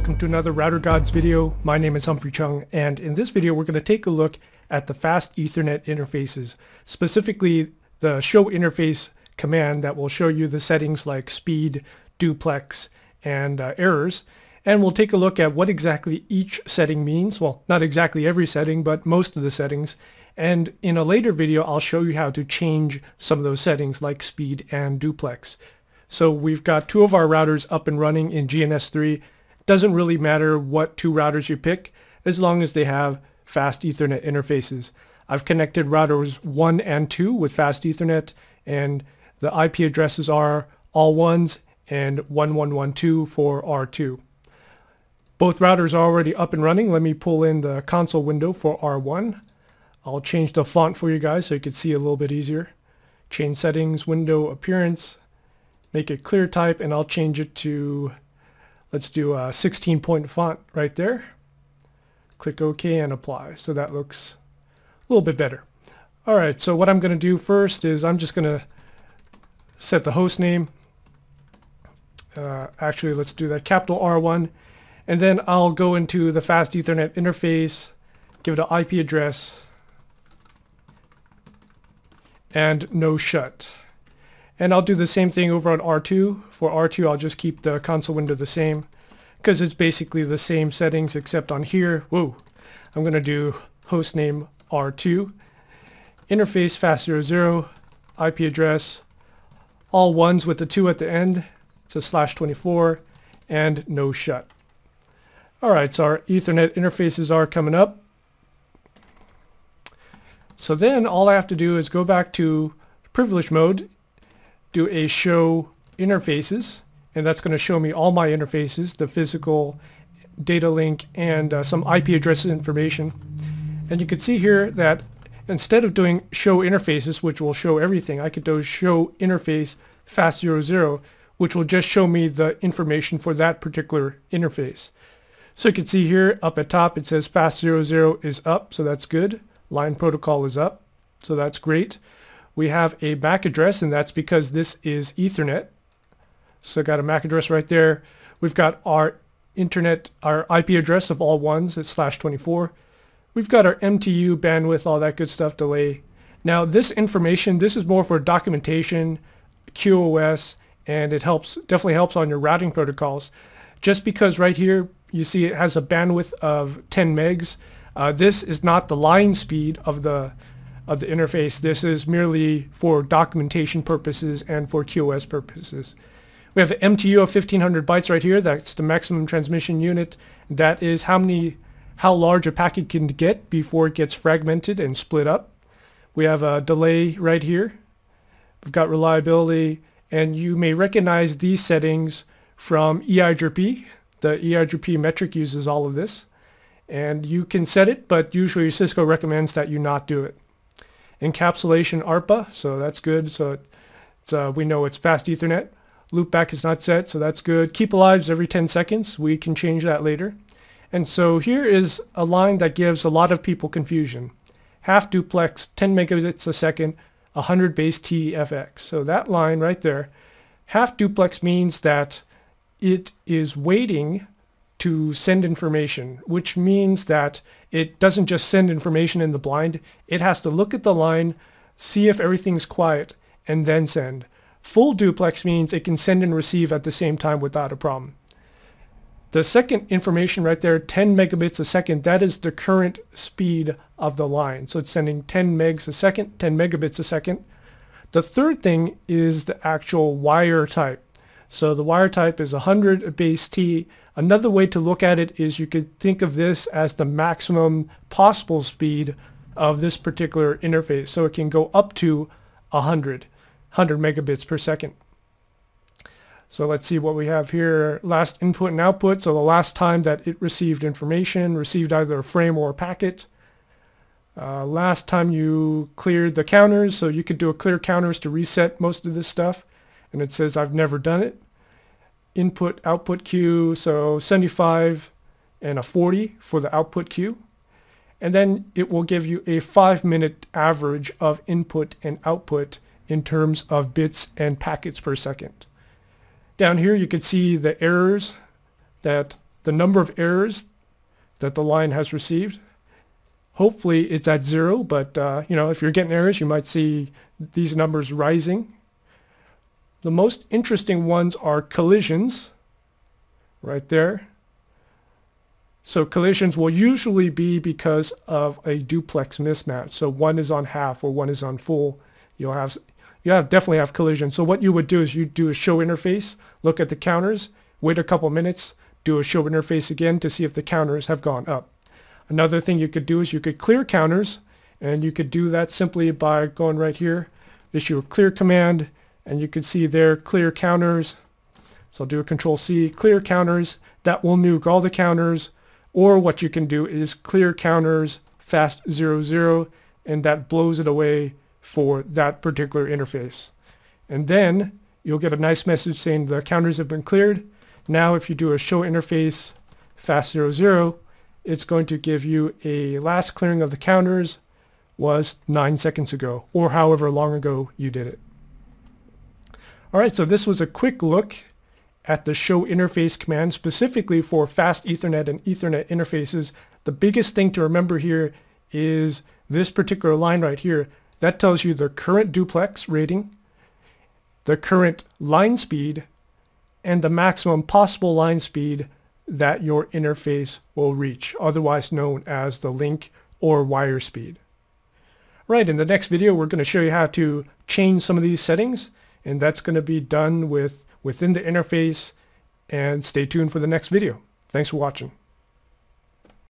welcome to another RouterGods video. My name is Humphrey Chung, and in this video we're going to take a look at the fast Ethernet interfaces, specifically the show interface command that will show you the settings like speed, duplex, and errors. And we'll take a look at what exactly each setting means. Well, not exactly every setting, but most of the settings. And in a later video, I'll show you how to change some of those settings like speed and duplex. So we've got two of our routers up and running in GNS3. Doesn't really matter what two routers you pick, as long as they have fast Ethernet interfaces. I've connected routers 1 and 2 with fast Ethernet, and the IP addresses are all ones and 1112 for R2. Both routers are already up and running. Let me pull in the console window for R1. I'll change the font for you guys so you can see a little bit easier. Change settings, window appearance, make it clear type, and I'll change it to, let's do a 16-point font right there. Click OK and apply. So that looks a little bit better. Alright, so what I'm going to do first is I'm just going to set the host name. Actually, let's do that, capital R1. And then I'll go into the fast Ethernet interface, give it an IP address, and no shut. And I'll do the same thing over on R2. For R2, I'll just keep the console window the same, because it's basically the same settings except on here. Whoa, I'm going to do hostname R2, interface fast00, IP address, all ones with the 2 at the end. It's a /24, and no shut. Alright, so our Ethernet interfaces are coming up. So then all I have to do is go back to privilege mode, do a show interfaces, and that's going to show me all my interfaces, the physical, data link, and some IP address information. And you can see here that instead of doing show interfaces, which will show everything, I could do show interface fast00, which will just show me the information for that particular interface. So you can see here up at top it says fast00 is up, so that's good. Line protocol is up, so that's great. We have a MAC address, and that's because this is Ethernet. So I got a MAC address right there. We've got our internet, our IP address of all ones, it's /24. We've got our MTU, bandwidth, all that good stuff, delay. Now this information, this is more for documentation, QoS, and it definitely helps on your routing protocols. Just because right here you see it has a bandwidth of 10 megs. This is not the line speed of the interface. This is merely for documentation purposes and for QoS purposes. We have an MTU of 1500 bytes right here. That's the maximum transmission unit. That is how large a packet can get before it gets fragmented and split up. We have a delay right here. We've got reliability, and you may recognize these settings from EIGRP. The EIGRP metric uses all of this, and you can set it, but usually Cisco recommends that you not do it. Encapsulation ARPA, so that's good. So we know it's fast Ethernet. Loopback is not set, so that's good. Keep alives every 10 seconds. We can change that later. And so here is a line that gives a lot of people confusion. Half duplex, 10 megabits a second, 100 base TFX. So that line right there, half duplex means that it is waiting to send information, which means that it doesn't just send information in the blind. It has to look at the line, see if everything's quiet, and then send. Full duplex means it can send and receive at the same time without a problem. The second information right there, 10 megabits a second, that is the current speed of the line. So it's sending 10 megs a second, 10 megabits a second. The third thing is the actual wire type. So the wire type is 100 base T. Another way to look at it is you could think of this as the maximum possible speed of this particular interface. So it can go up to 100 megabits per second. So let's see what we have here. Last input and output. So the last time that it received information, received either a frame or a packet. Last time you cleared the counters, so you could do a clear counters to reset most of this stuff. And it says I've never done it. Input output queue, so 75 and a 40 for the output queue. And then it will give you a 5-minute average of input and output in terms of bits and packets per second. Down here you can see the errors that the number of errors that the line has received. Hopefully it's at 0, but you know, if you're getting errors, you might see these numbers rising. The most interesting ones are collisions, right there. So collisions will usually be because of a duplex mismatch. So one is on half or one is on full. You definitely have collisions. So what you would do is you do a show interface, look at the counters, wait a couple minutes, do a show interface again to see if the counters have gone up. Another thing you could do is you could clear counters, and you could do that simply by going right here, issue a clear command, and you can see there clear counters. So I'll do a Control C, clear counters. That will nuke all the counters. Or what you can do is clear counters fast 00, and that blows it away for that particular interface. And then you'll get a nice message saying the counters have been cleared. Now if you do a show interface fast 00, it's going to give you a last clearing of the counters was 9 seconds ago, or however long ago you did it. Alright, so this was a quick look at the show interface command specifically for fast Ethernet and Ethernet interfaces. The biggest thing to remember here is this particular line right here. That tells you the current duplex rating, the current line speed, and the maximum possible line speed that your interface will reach, otherwise known as the link or wire speed. Right, in the next video we're going to show you how to change some of these settings, and that's going to be done within the interface, and stay tuned for the next video. Thanks for watching.